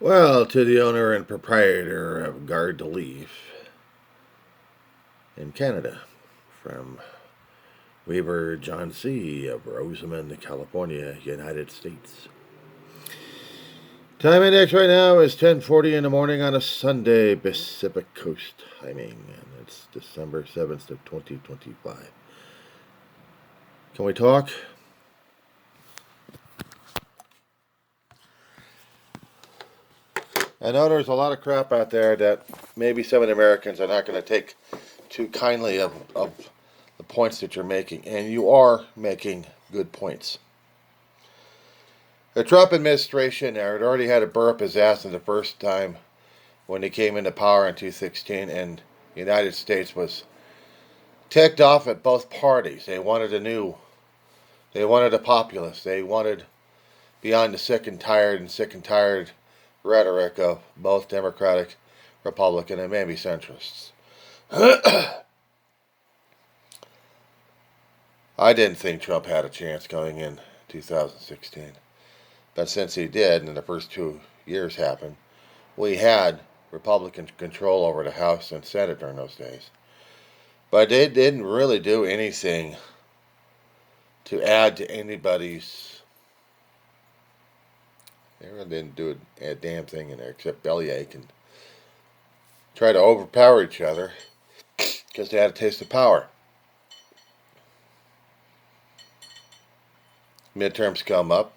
Well, to the owner and proprietor of Garde de Leaf in Canada, from Weaver John C. of Rosamond, California, United States. Time index right now is 10:40 in the morning on a Sunday, Pacific Coast timing, and it's December 7th of 2025. Can we talk? I know there's a lot of crap out there that maybe some of the Americans are not going to take too kindly of the points that you're making, and you are making good points. The Trump administration had already had a burr up his ass in the first time when he came into power in 2016, and the United States was ticked off at both parties. They wanted a populace. They wanted beyond the sick and tired rhetoric of both Democratic, Republican, and maybe centrists. I didn't think Trump had a chance going in 2016. But since he did, and the first 2 years happened, we had Republican control over the House and Senate during those days. But they didn't really do anything to add to anybody's. They really didn't do a damn thing in there except bellyache and try to overpower each other because they had a taste of power. Midterms come up,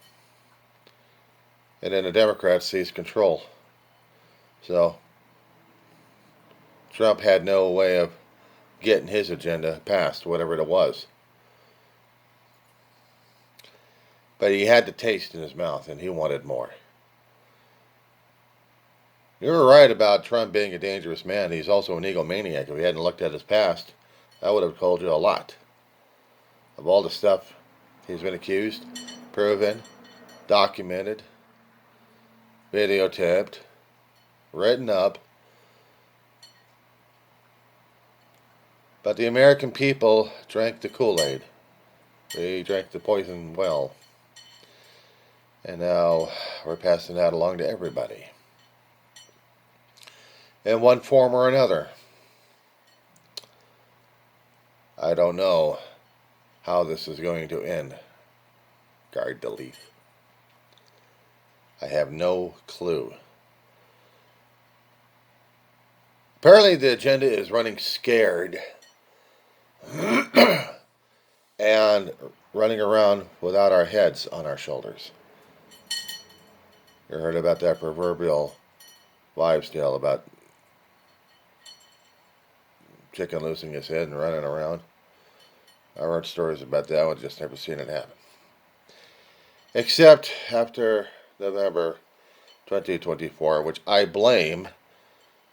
and then the Democrats seize control. So Trump had no way of getting his agenda passed, whatever it was. But he had the taste in his mouth, and he wanted more. You were right about Trump being a dangerous man. He's also an egomaniac. If he hadn't looked at his past, I would have told you a lot. Of all the stuff he's been accused, proven, documented, videotaped, written up. But the American people drank the Kool-Aid. They drank the poison well. And now we're passing that along to everybody, in one form or another. I don't know how this is going to end. Garde de Leaf. I have no clue. Apparently the agenda is running scared and running around without our heads on our shoulders. You heard about that proverbial wives' tale about chicken losing his head and running around? I heard stories about that one, just never seen it happen. Except after November 2024, which I blame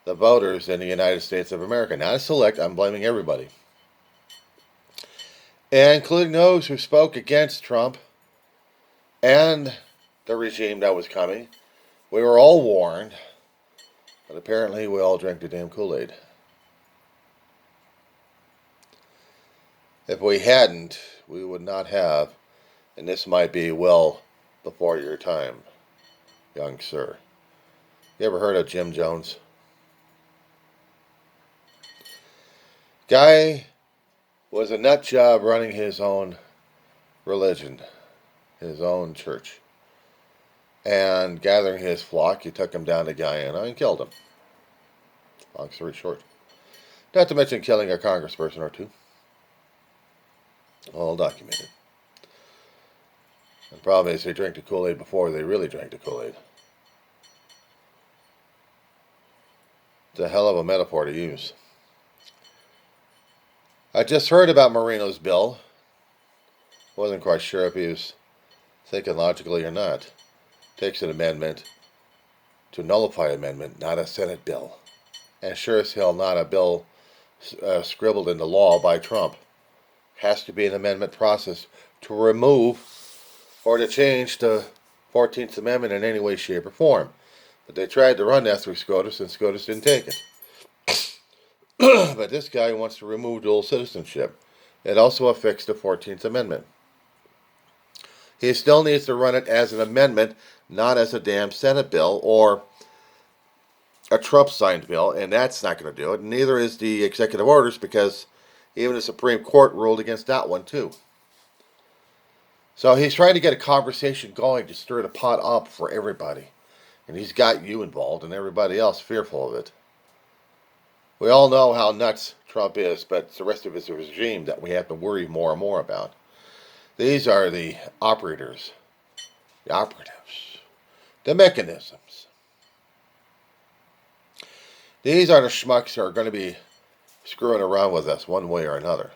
the voters in the United States of America. Not a select, I'm blaming everybody. And including those who spoke against Trump and the regime that was coming. We were all warned, but apparently we all drank the damn Kool-Aid. If we hadn't, we would not have, and this might be well before your time, young sir. You ever heard of Jim Jones? Guy was a nut job running his own religion, his own church. And gathering his flock, he took him down to Guyana and killed him. Long story short. Not to mention killing a congressperson or two. All documented. The problem is they drank the Kool-Aid before they really drank the Kool-Aid. It's a hell of a metaphor to use. I just heard about Marino's bill. Wasn't quite sure if he was thinking logically or not. Takes an amendment to nullify an amendment, not a Senate bill. And sure as hell not a bill scribbled into law by Trump. Has to be an amendment process to remove or to change the 14th Amendment in any way, shape, or form. But they tried to run that through SCOTUS, and SCOTUS didn't take it. But this guy wants to remove dual citizenship. It also affects the 14th Amendment. He still needs to run it as an amendment, not as a damn Senate bill or a Trump signed bill, and that's not going to do it. Neither is the executive orders, because even the Supreme Court ruled against that one too. So he's trying to get a conversation going to stir the pot up for everybody. And he's got you involved and everybody else fearful of it. We all know how nuts Trump is, but it's the rest of his regime that we have to worry more and more about. These are the operators, the mechanisms. These are the schmucks who are going to be screwing around with us one way or another.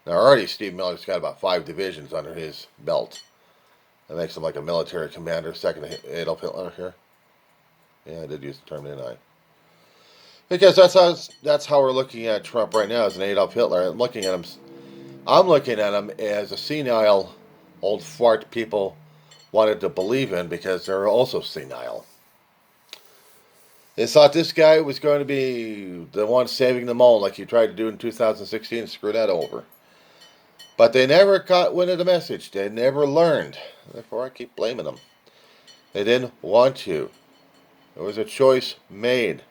Now, already Steve Miller's got about 5 divisions under his belt. That makes him like a military commander, second to Adolf Hitler here. Yeah, I did use the term, didn't I? Because that's how we're looking at Trump right now, as an Adolf Hitler. I'm looking at him as a senile old fart people wanted to believe in, because they're also senile. They thought this guy was going to be the one saving them all, like he tried to do in 2016 and screw that over. But they never caught wind of the message. They never learned. Therefore, I keep blaming them. They didn't want to. There was a choice made.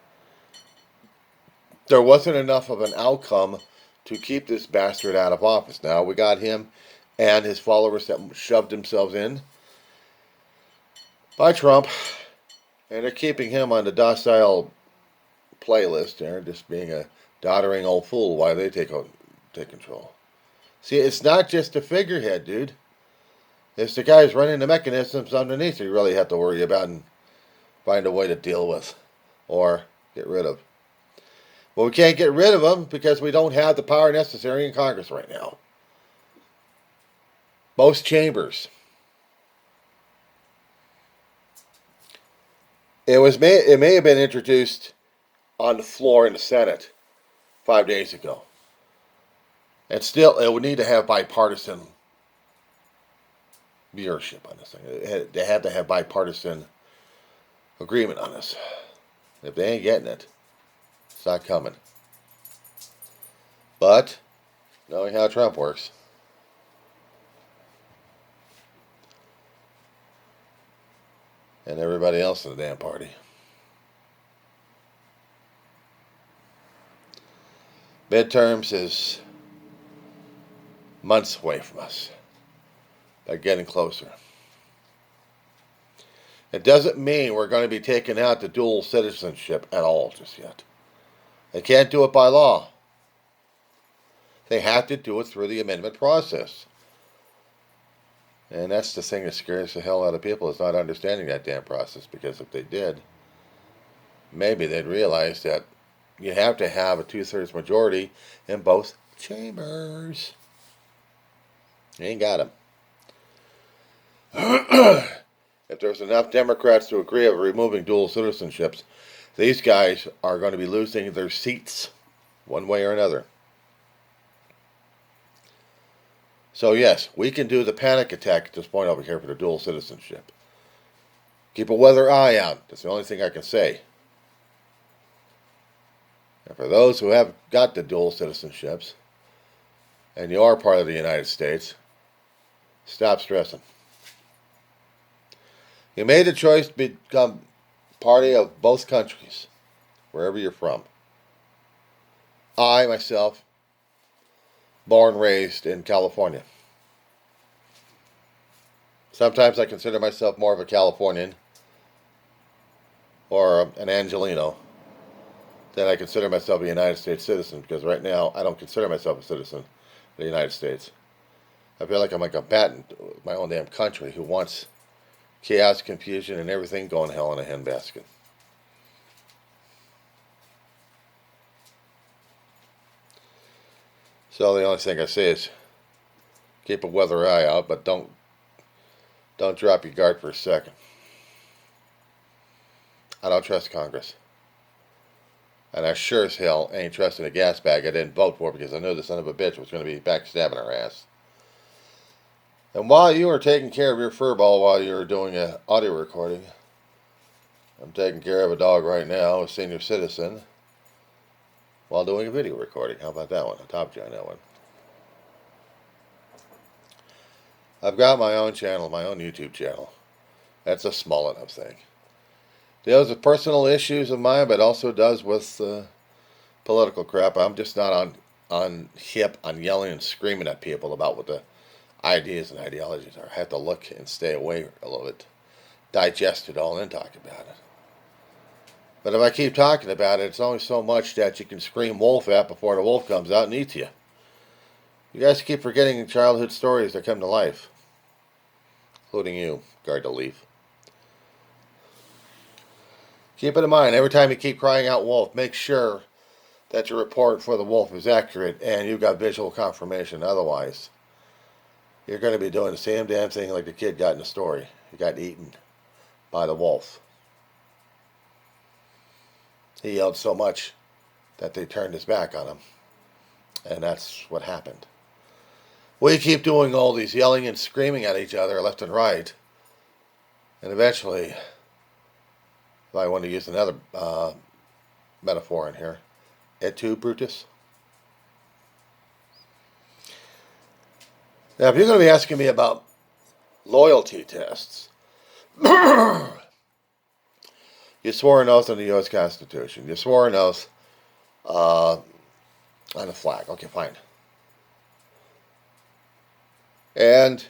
There wasn't enough of an outcome to keep this bastard out of office. Now we got him and his followers that shoved themselves in by Trump, and they're keeping him on the docile playlist there, just being a doddering old fool while they take control. See, it's not just the figurehead, dude. It's the guys running the mechanisms underneath you really have to worry about and find a way to deal with or get rid of. Well, we can't get rid of them because we don't have the power necessary in Congress right now. Most chambers. It may have been introduced on the floor in the Senate 5 days ago. And still, it would need to have bipartisan viewership on this thing. They had to have bipartisan agreement on this. If they ain't getting it, it's not coming. But, knowing how Trump works, and everybody else in the damn party, midterms is months away from us. They're getting closer. It doesn't mean we're going to be taking out the dual citizenship at all just yet. They can't do it by law. They have to do it through the amendment process. And that's the thing that scares the hell out of people, is not understanding that damn process. Because if they did, maybe they'd realize that you have to have a 2/3 majority in both chambers. You ain't got them. If there's enough Democrats to agree on removing dual citizenships, these guys are going to be losing their seats one way or another. So yes, we can do the panic attack at this point over here for the dual citizenship. Keep a weather eye out. That's the only thing I can say. And for those who have got the dual citizenships, and you are part of the United States, stop stressing. You made a choice to become party of both countries, wherever you're from. I, myself, born and raised in California. Sometimes I consider myself more of a Californian or an Angelino than I consider myself a United States citizen, because right now I don't consider myself a citizen of the United States. I feel like I'm a combatant with my own damn country who wants chaos, confusion, and everything going hell in a handbasket. So the only thing I say is keep a weather eye out, but don't drop your guard for a second. I don't trust Congress. And I sure as hell ain't trusting a gas bag I didn't vote for, because I knew the son of a bitch was going to be backstabbing our ass. And while you are taking care of your furball while you're doing an audio recording, I'm taking care of a dog right now, a senior citizen, while doing a video recording. How about that one? I topped you on that one. I've got my own channel, my own YouTube channel. That's a small enough thing. deals with personal issues of mine, but also does with political crap. I'm just not on hip on yelling and screaming at people about what the ideas and ideologies are. I have to look and stay away a little bit, digest it all, and then talk about it. But if I keep talking about it, it's only so much that you can scream wolf at before the wolf comes out and eats you. You guys keep forgetting childhood stories that come to life, including you, Guard the Leaf. Keep it in mind, every time you keep crying out wolf, make sure that your report for the wolf is accurate and you've got visual confirmation. Otherwise, you're going to be doing the same damn thing like the kid got in the story. He got eaten by the wolf. He yelled so much that they turned his back on him. And that's what happened. We keep doing all these yelling and screaming at each other left and right. And eventually, if I want to use another metaphor in here, et tu, Brutus? Now, if you're going to be asking me about loyalty tests, you swore an oath on the U.S. Constitution. You swore an oath on the flag. Okay, fine. And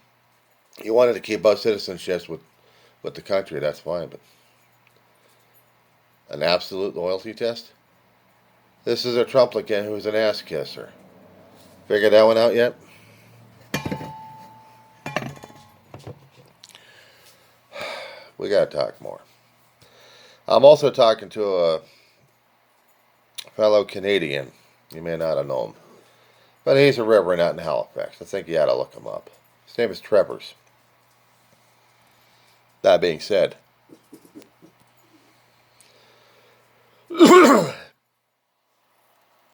you wanted to keep both citizenships with the country. That's fine. But an absolute loyalty test? This is a Trumplican who's an ass kisser. Figured that one out yet? We got to talk more. I'm also talking to a fellow Canadian. You may not have known him. But he's a reverend out in Halifax. I think you ought to look him up. His name is Trevors. That being said,